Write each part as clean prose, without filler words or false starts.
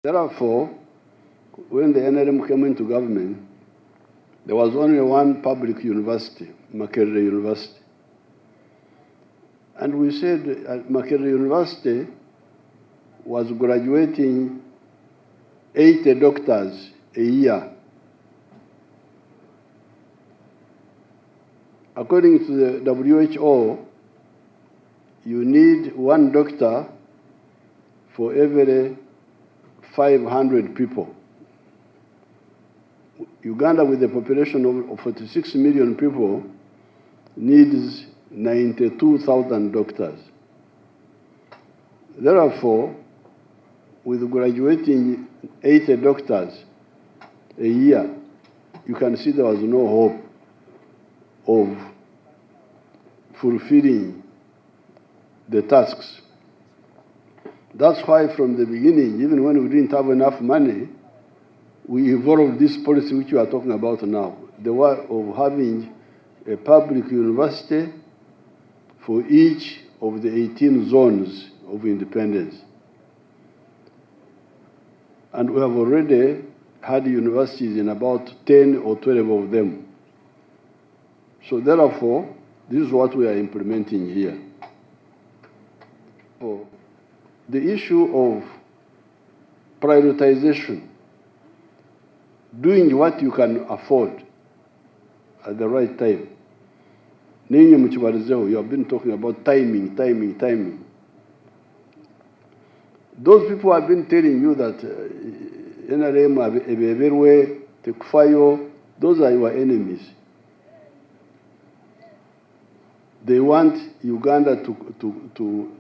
Therefore, when the NRM came into government, there was only one public university, Museveni University. And we said Museveni University was graduating 80 doctors a year. According to the WHO, you need one doctor for every 500 people. Uganda, with a population of 46 million people, needs 92,000 doctors. Therefore, with graduating 80 doctors a year, you can see there was no hope of fulfilling the tasks. That's why from the beginning, even when we didn't have enough money, we evolved this policy which we are talking about now, the one of having a public university for each of the 18 zones of independence. And we have already had universities in about 10 or 12 of them. So therefore, this is what we are implementing here. For the issue of prioritization, doing what you can afford at the right time. You have been talking about timing. Those people have been telling you that NRM, Tekufayo, those are your enemies. They want Uganda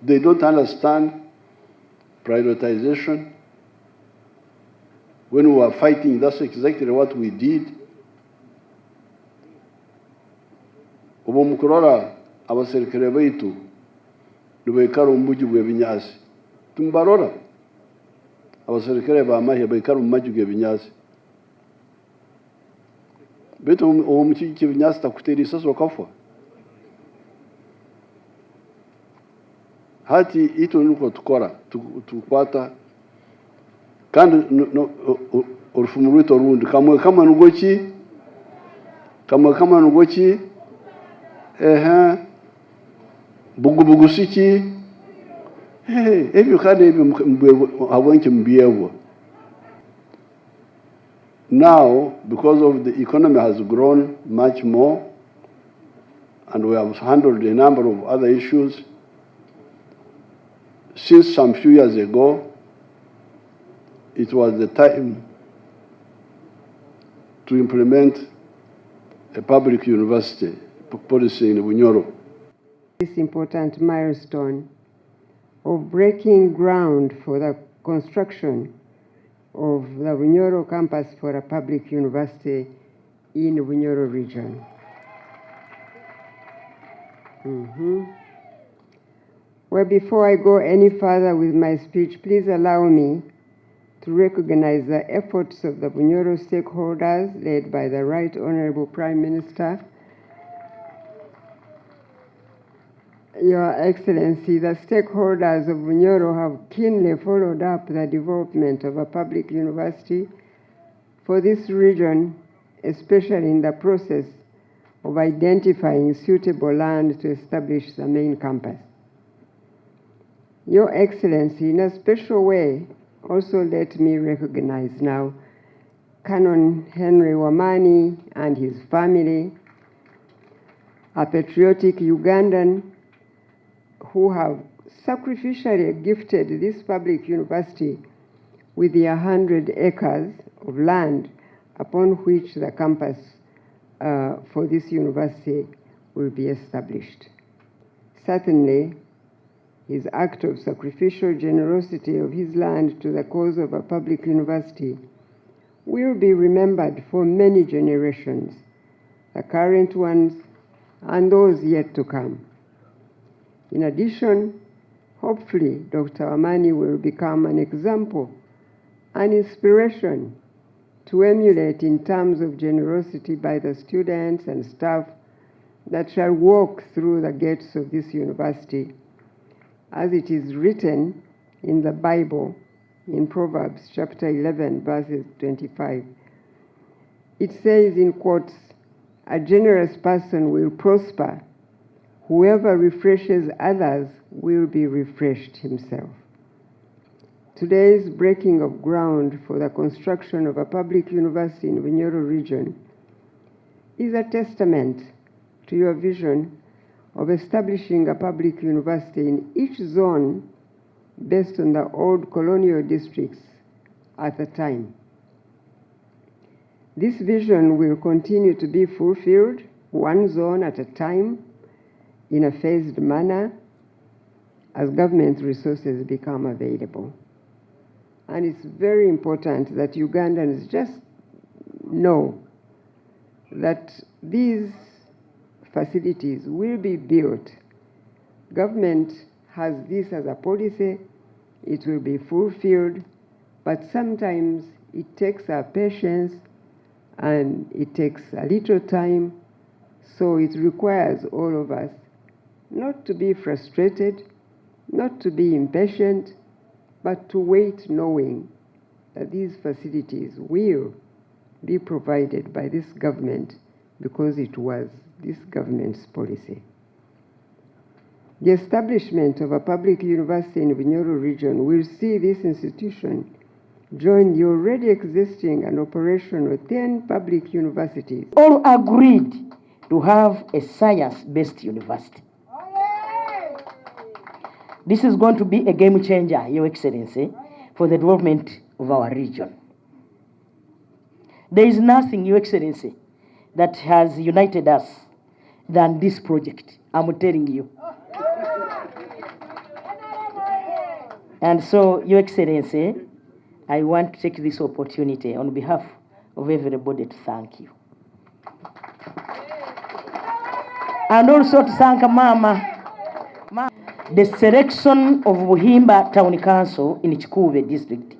they don't understand prioritization. When we were fighting, that's exactly what we did. Ubu mukurora abaserikare baitu nibekara umuji bw'ebinyasi. Tumbarora abaserikare bamahe bekara umuji bw'ebinyasi. Beto umuji bw'ebinyasi takuteri sasa okafa. Hati ito nuko tukora tukwata kandi urufumu rwito rundi kamwe nugoki bugu siki ebyo kandi ebyo abonke mbiyewo. Now, because of the economy has grown much more and we have handled a number of other issues, since some few years ago, it was the time to implement a public university policy in Bunyoro. This important milestone of breaking ground for the construction of the Bunyoro campus for a public university in the Bunyoro region. Well, before I go any further with my speech, please allow me to recognize the efforts of the Bunyoro stakeholders led by the Right Honorable Prime Minister. Your Excellency, the stakeholders of Bunyoro have keenly followed up the development of a public university for this region, especially in the process of identifying suitable land to establish the main campus. Your Excellency, in a special way, also let me recognize now Canon Henry Wamani and his family, a patriotic Ugandan who have sacrificially gifted this public university with their 100 acres of land upon which the campus for this university will be established. Certainly, his act of sacrificial generosity of his land to the cause of a public university will be remembered for many generations, the current ones and those yet to come. In addition, hopefully, Dr. Amani will become an example, an inspiration to emulate in terms of generosity by the students and staff that shall walk through the gates of this university. As it is written in the Bible, in Proverbs chapter 11, verses 25. It says in quotes, "A generous person will prosper. Whoever refreshes others will be refreshed himself." Today's breaking of ground for the construction of a public university in Bunyoro region is a testament to your vision of establishing a public university in each zone based on the old colonial districts at the time. This vision will continue to be fulfilled one zone at a time in a phased manner as government resources become available. And it's very important that Ugandans just know that these facilities will be built. Government has this as a policy, it will be fulfilled, but sometimes it takes our patience and it takes a little time, so it requires all of us not to be frustrated, not to be impatient, but to wait knowing that these facilities will be provided by this government because it was this government's policy. The establishment of a public university in the Bunyoro region will see this institution join the already existing and operational 10 public universities. All agreed to have a science-based university. This is going to be a game changer, Your Excellency, for the development of our region. There is nothing, Your Excellency, that has united us than this project, I'm telling you. And so, Your Excellency, I want to take this opportunity on behalf of everybody to thank you. And also to thank Mama. The selection of Buhimba Town Council in Kikuube district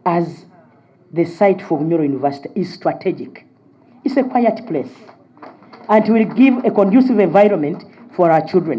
as the site for Bunyoro University is strategic. It's a quiet place and will give a conducive environment for our children.